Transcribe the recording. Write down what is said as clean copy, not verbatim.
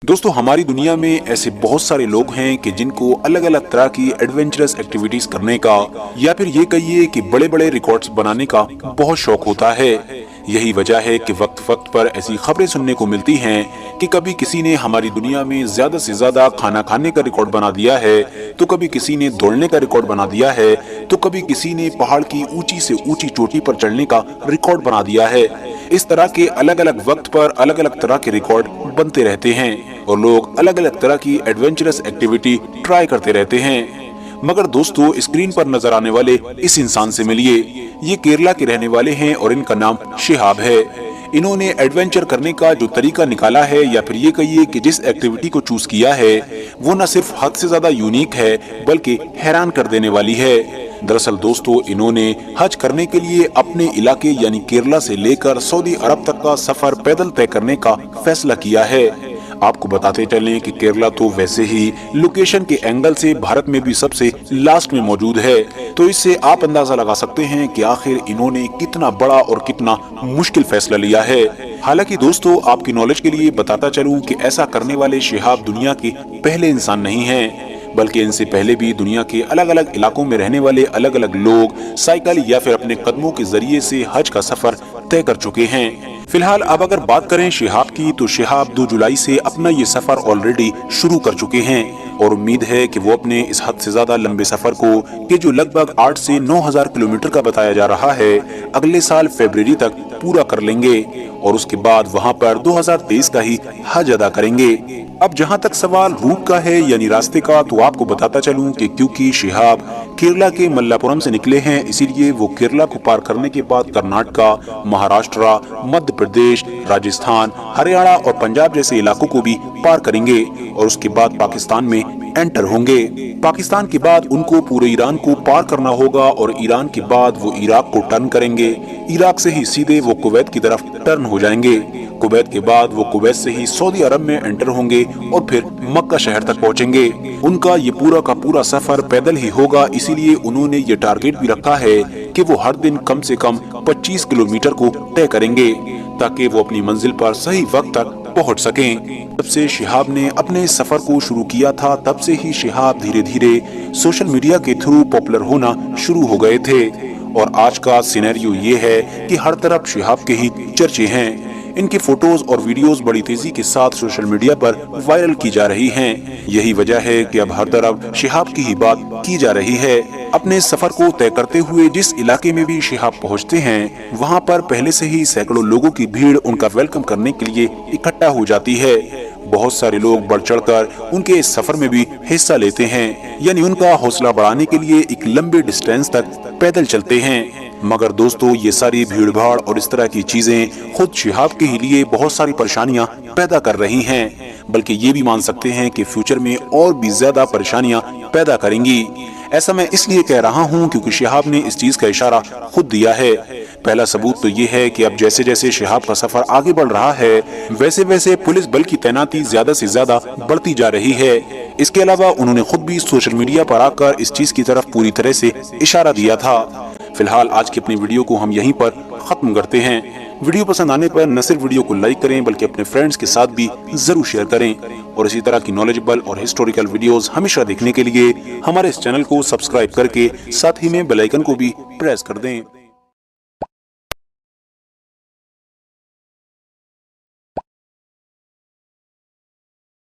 दोस्तों, हमारी दुनिया में ऐसे बहुत सारे लोग हैं कि जिनको अलग अलग तरह की एडवेंचरस एक्टिविटीज करने का या फिर ये कहिए कि बड़े बड़े रिकॉर्ड्स बनाने का बहुत शौक होता है। यही वजह है कि वक्त वक्त पर ऐसी खबरें सुनने को मिलती हैं कि कभी किसी ने हमारी दुनिया में ज्यादा से ज्यादा खाना खाने का रिकॉर्ड बना दिया है, तो कभी किसी ने दौड़ने का रिकॉर्ड बना दिया है, तो कभी किसी ने पहाड़ की ऊंची से ऊंची चोटी पर चढ़ने का रिकॉर्ड बना दिया है। इस तरह के अलग अलग वक्त पर अलग अलग तरह के रिकॉर्ड बनते रहते हैं और लोग अलग अलग तरह की एडवेंचरस एक्टिविटी ट्राई करते रहते हैं। मगर दोस्तों, स्क्रीन पर नजर आने वाले इस इंसान से मिलिए। ये केरला के रहने वाले हैं और इनका नाम शिहाब है। इन्होंने एडवेंचर करने का जो तरीका निकाला है या फिर ये कहिए कि जिस एक्टिविटी को चूज किया है, वो न सिर्फ हद से ज्यादा यूनिक है बल्कि हैरान कर देने वाली है। दरअसल दोस्तों, इन्होंने हज करने के लिए अपने इलाके यानी केरला से लेकर सऊदी अरब तक का सफर पैदल तय करने का फैसला किया है। आपको बताते चलें कि केरला तो वैसे ही लोकेशन के एंगल से भारत में भी सबसे लास्ट में मौजूद है, तो इससे आप अंदाजा लगा सकते हैं कि आखिर इन्होंने कितना बड़ा और कितना मुश्किल फैसला लिया है। हालांकि दोस्तों, आपकी नॉलेज के लिए बताता चलूं कि ऐसा करने वाले शिहाब दुनिया के पहले इंसान नहीं हैं, बल्कि इनसे पहले भी दुनिया के अलग अलग इलाकों में रहने वाले अलग अलग लोग साइकिल या फिर अपने कदमों के जरिए से हज का सफर तय कर चुके हैं। फिलहाल अब अगर बात करें शिहाब की, तो शिहाब 2 जुलाई से अपना ये सफर ऑलरेडी शुरू कर चुके हैं और उम्मीद है कि वो अपने इस हद से ज्यादा लंबे सफर को, कि जो लगभग 8 से 9,000 किलोमीटर का बताया जा रहा है, अगले साल फरवरी तक पूरा कर लेंगे और उसके बाद वहां पर 2023 का ही हज अदा करेंगे। अब जहां तक सवाल रूट का है यानी रास्ते का, तो आपको बताता चलूं कि क्योंकि शिहाब केरला के मल्लापुरम से निकले हैं, इसीलिए वो केरला को पार करने के बाद कर्नाटका, महाराष्ट्र, मध्य प्रदेश, राजस्थान, हरियाणा और पंजाब जैसे इलाकों को भी पार करेंगे और उसके बाद पाकिस्तान में एंटर होंगे। पाकिस्तान के बाद उनको पूरे ईरान को पार करना होगा और ईरान के बाद वो इराक को टर्न करेंगे। इराक से ही सीधे वो कुवैत की तरफ टर्न हो जाएंगे। कुवैत के बाद वो कुवैत से ही सऊदी अरब में एंटर होंगे और फिर मक्का शहर तक पहुंचेंगे। उनका ये पूरा का पूरा सफर पैदल ही होगा, इसीलिए उन्होंने ये टारगेट भी रखा है कि वो हर दिन कम से कम 25 किलोमीटर को तय करेंगे ताकि वो अपनी मंजिल पर सही वक्त तक पहुंच सकें। जब से शिहाब ने अपने सफर को शुरू किया था, तब से ही शिहाब धीरे धीरे सोशल मीडिया के थ्रू पॉपुलर होना शुरू हो गए थे और आज का सिनेरियो ये है कि हर तरफ शिहाब के ही चर्चे हैं। इनकी फोटोज और वीडियोस बड़ी तेजी के साथ सोशल मीडिया पर वायरल की जा रही हैं। यही वजह है कि अब हर तरफ शिहाब की ही बात की जा रही है। अपने सफर को तय करते हुए जिस इलाके में भी शिहाब पहुंचते हैं, वहां पर पहले से ही सैकड़ों लोगों की भीड़ उनका वेलकम करने के लिए इकट्ठा हो जाती है। बहुत सारे लोग बढ़ चढ़कर उनके इस सफर में भी हिस्सा लेते हैं, यानी उनका हौसला बढ़ाने के लिए एक लंबे डिस्टेंस तक पैदल चलते हैं। मगर दोस्तों, ये सारी भीड़ भाड़ और इस तरह की चीजें खुद शिहाब के ही लिए बहुत सारी परेशानियां पैदा कर रही हैं, बल्कि ये भी मान सकते हैं कि फ्यूचर में और भी ज्यादा परेशानियां पैदा करेंगी। ऐसा मैं इसलिए कह रहा हूं क्योंकि शिहाब ने इस चीज का इशारा खुद दिया है। पहला सबूत तो ये है कि अब जैसे जैसे शिहाब का सफर आगे बढ़ रहा है, वैसे वैसे पुलिस बल की तैनाती ज्यादा से ज्यादा बढ़ती जा रही है। इसके अलावा उन्होंने खुद भी सोशल मीडिया पर आकर इस चीज की तरफ पूरी तरह से इशारा दिया था। फिलहाल आज की अपनी वीडियो को हम यहीं पर खत्म करते हैं। वीडियो पसंद आने पर न सिर्फ वीडियो को लाइक करें बल्कि अपने फ्रेंड्स के साथ भी जरूर शेयर करें और इसी तरह की नॉलेजेबल और हिस्टोरिकल वीडियोस हमेशा देखने के लिए हमारे इस चैनल को सब्सक्राइब करके साथ ही में बेल आइकन को भी प्रेस कर दें।